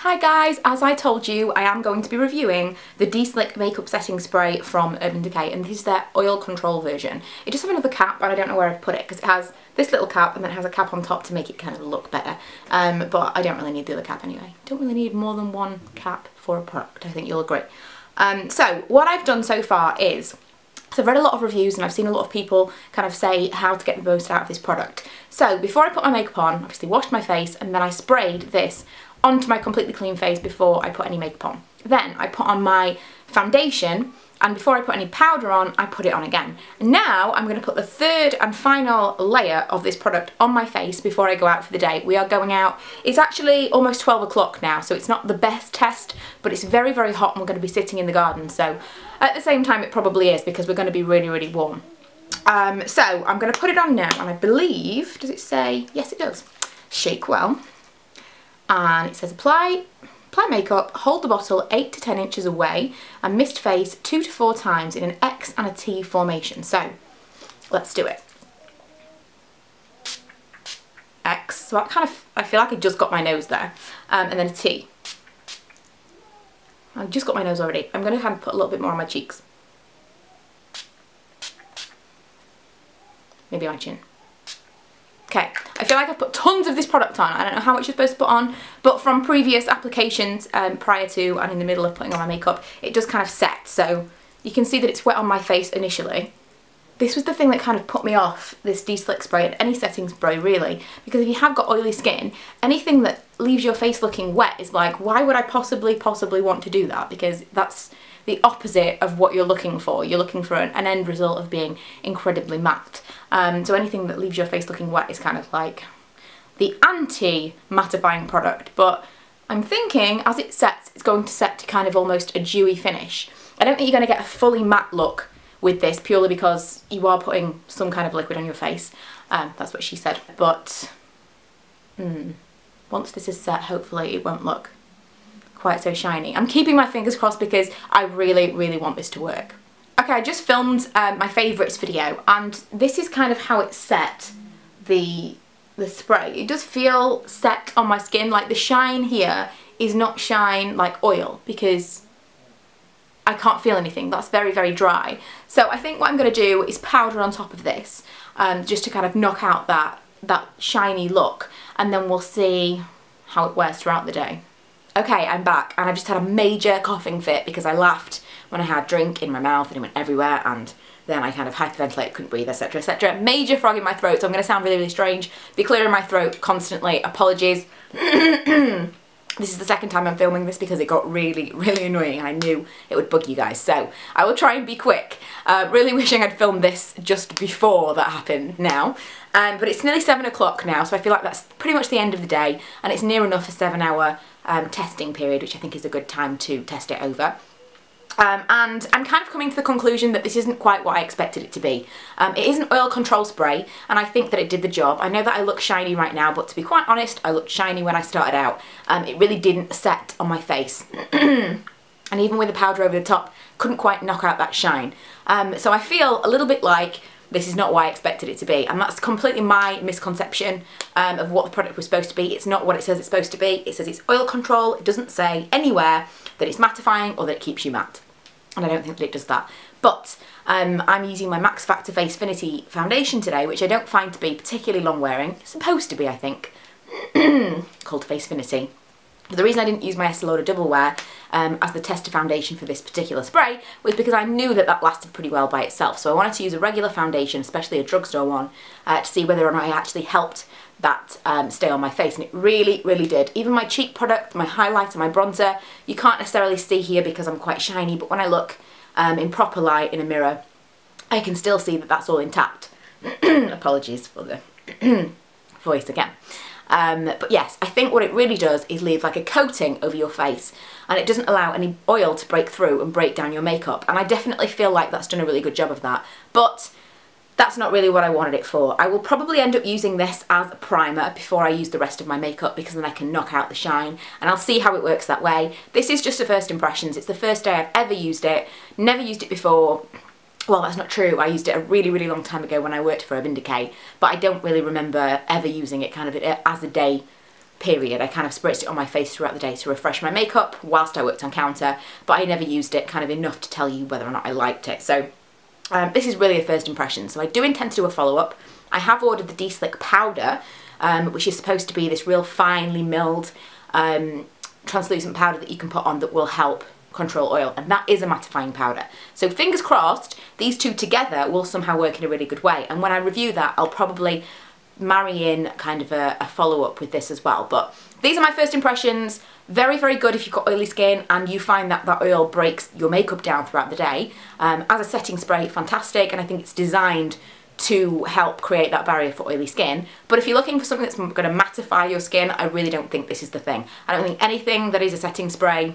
Hi guys, as I told you, I am going to be reviewing the De-Slick Makeup Setting Spray from Urban Decay, and this is their oil control version. It does have another cap, but I don't know where I've put it because it has this little cap and then it has a cap on top to make it kind of look better. But I don't really need the other cap anyway. Don't really need more than one cap for a product, I think you'll agree. So what I've done so far is, so I've read a lot of reviews and I've seen a lot of people kind of say how to get the most out of this product. So before I put my makeup on, obviously washed my face and then I sprayed this onto my completely clean face before I put any makeup on. Then I put on my foundation, and before I put any powder on, I put it on again. And now I'm going to put the third and final layer of this product on my face before I go out for the day. We are going out, it's actually almost 12 o'clock now, so it's not the best test, but it's very, very hot and we're going to be sitting in the garden. So at the same time it probably is because we're going to be really, really warm. So I'm going to put it on now, and I believe, does it say? Yes, it does. Shake well. And it says apply makeup, hold the bottle 8 to 10 inches away and mist face 2 to 4 times in an X and a T formation. So let's do it. X, so I feel like I just got my nose there, and then a T. I've just got my nose already. I'm going to kind of put a little bit more on my cheeks. Maybe my chin. Okay, I feel like I've put tons of this product on. I don't know how much you're supposed to put on, but from previous applications prior to and in the middle of putting on my makeup, it does kind of set. So you can see that it's wet on my face initially. This was the thing that kind of put me off this De-Slick spray and any setting spray really, because if you have got oily skin, anything that leaves your face looking wet is like, why would I possibly want to do that? Because that's the opposite of what you're looking for. You're looking for an end result of being incredibly matte. So anything that leaves your face looking wet is kind of like the anti-mattifying product, but I'm thinking as it sets, it's going to set to kind of almost a dewy finish. I don't think you're going to get a fully matte look with this purely because you are putting some kind of liquid on your face. That's what she said. But once this is set, hopefully it won't look quite so shiny. I'm keeping my fingers crossed because I really, really want this to work. Okay, I just filmed my favourites video, and this is kind of how it's set, the spray. It does feel set on my skin, like the shine here is not shine like oil because I can't feel anything. That's very, very dry. So I think what I'm going to do is powder on top of this, just to kind of knock out that shiny look, and then we'll see how it wears throughout the day. Okay, I'm back, and I've just had a major coughing fit because I laughed when I had a drink in my mouth and it went everywhere, and then I kind of hyperventilated, couldn't breathe, etc, etc. Major frog in my throat, so I'm going to sound really, really strange, be clearing my throat constantly, apologies. This is the second time I'm filming this because it got really, really annoying and I knew it would bug you guys, so I will try and be quick. Really wishing I'd filmed this just before that happened now. But it's nearly 7 o'clock now, so I feel like that's pretty much the end of the day, and it's near enough a 7-hour testing period, which I think is a good time to test it over. And I'm kind of coming to the conclusion that this isn't quite what I expected it to be. It is an oil control spray, and I think that it did the job. I know that I look shiny right now, but to be quite honest, I looked shiny when I started out. It really didn't set on my face. And even with the powder over the top, couldn't quite knock out that shine. So I feel a little bit like this is not what I expected it to be, and that's completely my misconception of what the product was supposed to be. It's not what it says it's supposed to be. It says it's oil control. It doesn't say anywhere that it's mattifying or that it keeps you matte, and I don't think that it does that. But I'm using my Max Factor Facefinity foundation today, which I don't find to be particularly long wearing. It's supposed to be, I think, called Facefinity. But the reason I didn't use my Estee Lauder Double Wear as the tester foundation for this particular spray was because I knew that that lasted pretty well by itself. So I wanted to use a regular foundation, especially a drugstore one, to see whether or not it actually helped that stay on my face. And it really, really did. Even my cheek product, my highlighter, my bronzer, you can't necessarily see here because I'm quite shiny, but when I look in proper light in a mirror, I can still see that that's all intact. Apologies for the voice again. But yes, I think what it really does is leave like a coating over your face, and it doesn't allow any oil to break through and break down your makeup, and I definitely feel like that's done a really good job of that, but that's not really what I wanted it for. I will probably end up using this as a primer before I use the rest of my makeup because then I can knock out the shine, and I'll see how it works that way. This is just a first impressions. It's the first day I've ever used it, never used it before. Well, that's not true. I used it a really, really long time ago when I worked for Urban Decay, but I don't really remember ever using it kind of as a day period. I kind of spritzed it on my face throughout the day to refresh my makeup whilst I worked on counter, but I never used it kind of enough to tell you whether or not I liked it. So this is really a first impression. So I do intend to do a follow-up. I have ordered the De-Slick powder, which is supposed to be this real finely milled translucent powder that you can put on that will help control oil, and that is a mattifying powder. So fingers crossed these two together will somehow work in a really good way, and when I review that I'll probably marry in kind of a follow-up with this as well. But these are my first impressions. Very, very good if you've got oily skin and you find that that oil breaks your makeup down throughout the day. As a setting spray, fantastic, and I think it's designed to help create that barrier for oily skin. But if you're looking for something that's going to mattify your skin, I really don't think this is the thing. I don't think anything that is a setting spray,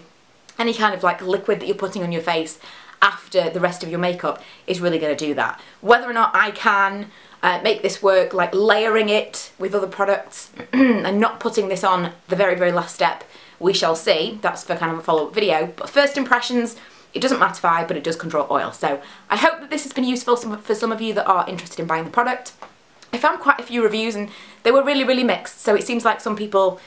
any kind of like liquid that you're putting on your face after the rest of your makeup is really going to do that. Whether or not I can make this work, like layering it with other products and not putting this on the very, very last step, we shall see. That's for kind of a follow-up video. But first impressions, it doesn't mattify, but it does control oil. So I hope that this has been useful for some of you that are interested in buying the product. I found quite a few reviews and they were really, really mixed. So it seems like some people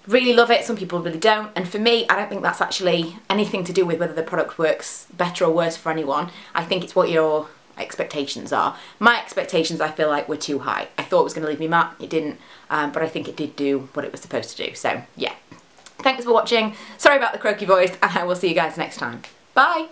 really love it, some people really don't. And for me, I don't think that's actually anything to do with whether the product works better or worse for anyone. I think it's what your expectations are. My expectations, I feel like, were too high. I thought it was going to leave me matte, it didn't, but I think it did do what it was supposed to do. So yeah, thanks for watching. Sorry about the croaky voice, and I will see you guys next time. Bye!